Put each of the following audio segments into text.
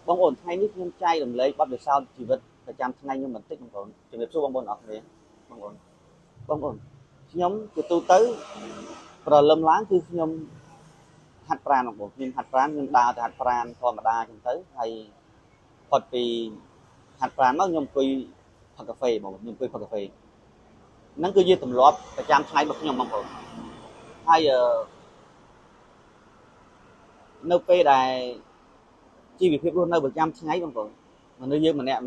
បងប្អូនថ្ងៃនេះខ្ញុំចែករំលែកបទពិសោធន៍ជីវិតប្រចាំថ្ងៃខ្ញុំបន្តិចបងប្អូនជំរាបសួរបងប្អូនអរគ្នាបងប្អូនខ្ញុំជាទូទៅប្រលឹមឡើងគឺខ្ញុំហាត់ប្រាណបងប្អូនខ្ញុំហាត់ប្រាណខ្ញុំដើរទៅហាត់ប្រាណធម្មតាអញ្ចឹងទៅហើយផុតពីហាត់ប្រាណមកខ្ញុំអង្គុយផឹកកាហ្វេបងប្អូនខ្ញុំអង្គុយផឹកកាហ្វេហ្នឹងគឺជាទម្លាប់ប្រចាំថ្ងៃរបស់ខ្ញុំបងប្អូនហើយនៅពេលដែលជីវភាពរស់នៅប្រចាំថ្ងៃបងប្អូនមនុស្សយើងម្នាក់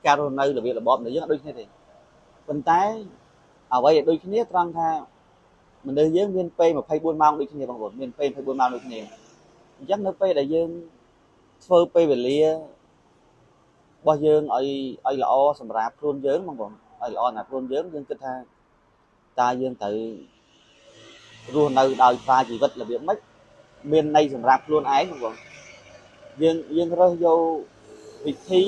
ការរស់នៅរបៀបរបបរបស់យើងដូចគ្នាទេប៉ុន្តែអ្វីដែលដូចគ្នាត្រង់ថាមនុស្សយើងមានពេល24ម៉ោងដូចគ្នាបងប្អូនមានពេល24ម៉ោងដូចគ្នាអញ្ចឹងនៅពេលដែលយើងធ្វើពេលវេលារបស់យើងឲ្យល្អសម្រាប់ខ្លួនយើងបងប្អូនឲ្យល្អសម្រាប់ខ្លួនយើងគិតថាតើយើងត្រូវរស់នៅដោយប្រើជីវិតរបៀបម៉េចមានន័យសម្រាប់ខ្លួនឯងបងប្អូនយើងរើសយកវិធី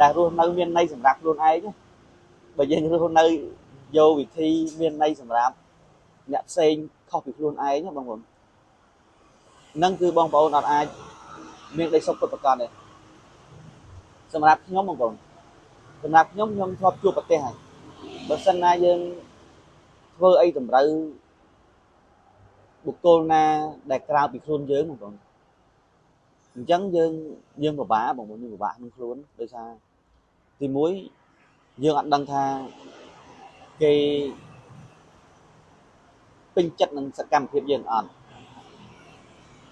ដែលរស់នៅមានន័យសម្រាប់ខ្លួនឯងបើយើងរស់នៅយកវិធីមានន័យសម្រាប់អ្នកផ្សេងខុសពីខ្លួនឯងបងប្អូនហ្នឹងគឺបងប្អូនអត់អាចមានក្តីសុខពិតប្រាកដទេសម្រាប់ខ្ញុំបងប្អូនសម្រាប់ខ្ញុំធ្លាប់ជួបប្រទេសហើយបើសិនណាយើងធ្វើអីតម្រូវបុគ្គលណាដែលក្រៅពីខ្លួនយើងបងប្អូនអញ្ចឹងយើងពិបាកបងប្អូនយើងពិបាកក្នុងខ្លួនដោយសារទី1យើងអត់ដឹងថាគេពេញចិត្តនឹងសកម្មភាពយើងអត់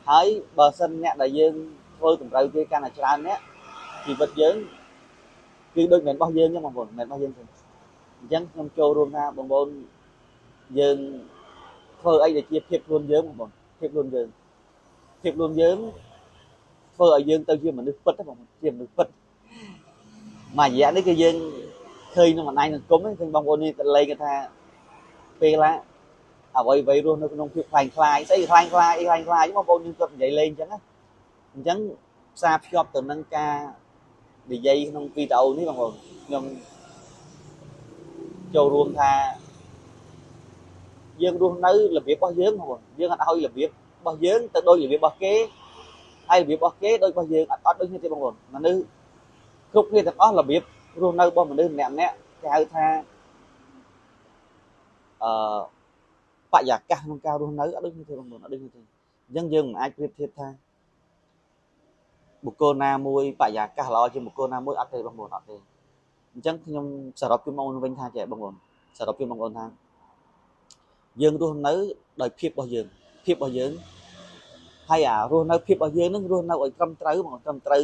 ហើយបើសិនអ្នកដែលយើងធ្វើតម្រូវគេកាន់តែច្រើនអ្នកជីវិតយើងគឺដូចមិនរបស់យើងទេបងប្អូនមិនរបស់យើងទេអញ្ចឹងខ្ញុំចូលរួមថាបងប្អូនយើងធ្វើអីដែលជាភាពខ្លួនយើងបងប្អូនភាពខ្លួនយើងធ្វើឲ្យយើងទៅជាមនុស្សពិតបងប្អូនជាមនុស្សពិតមួយរយៈនេះគឺយើងឃើញក្នុងបណ្ដាញសង្គមឃើញបងប្អូននេះទៅលេងថាពេលណាអ្វីរស់នៅក្នុងភាពខ្លាំងខ្លាយស្អីខ្លាំងខ្លាយបងប្អូនយើងគាត់និយាយលេងអញ្ចឹងអញ្ចឹងផ្សារភ្ជាប់ទៅនឹងការនិយាយក្នុងវីដេអូនេះបងប្អូនខ្ញុំចូលរួមថាយើងរស់នៅរបៀបរបស់យើងបងប្អូនយើងអត់ឲ្យរបៀបរបស់យើងទៅដូចរបៀបរបស់គេហើយរបៀបរបស់គេដូចរបស់យើងអត់ដូចគ្នាទេបងប្អូនមនុស្សគ្រប់គ្នាទាំងអស់របៀបរស់នៅរបស់មនុស្សម្នាក់គេហៅថាបរិយាកាសក្នុងការរស់នៅអត់ដូចគ្នាទេបងប្អូនអត់ដូចគ្នាទេអញ្ចឹងយើងមិនអាចប្រៀបធៀបថាបុគ្គលណាមួយបរិយាកាសល្អជាងបុគ្គលណាមួយអត់ទេបងប្អូនអត់ទេអញ្ចឹងខ្ញុំសរុបជូនបងប្អូនវិញថាចេះបងប្អូនសរុបជូនបងប្អូនថាយើងរស់នៅដោយភាពរបស់យើងហើយរស់នៅភាពរបស់យើងនឹងរស់នៅឲ្យត្រឹមត្រូវបងត្រឹមត្រូវ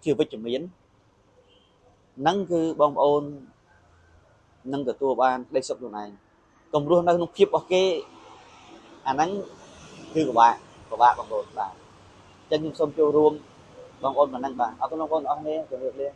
ជាវិជ្ជមានហ្នឹងគឺបងប្អូននឹងទទួលបានក្តីសុខខ្លួនឯងកុំរស់នៅក្នុងភាពរបស់គេអាហ្នឹងគឺពិបាកបងប្អូនបាទអញ្ចឹងខ្ញុំសូមចូលរួមបងប្អូនប៉ុណ្ណឹងបាទអរគុណបងប្អូនអរគ្នាជម្រាបលា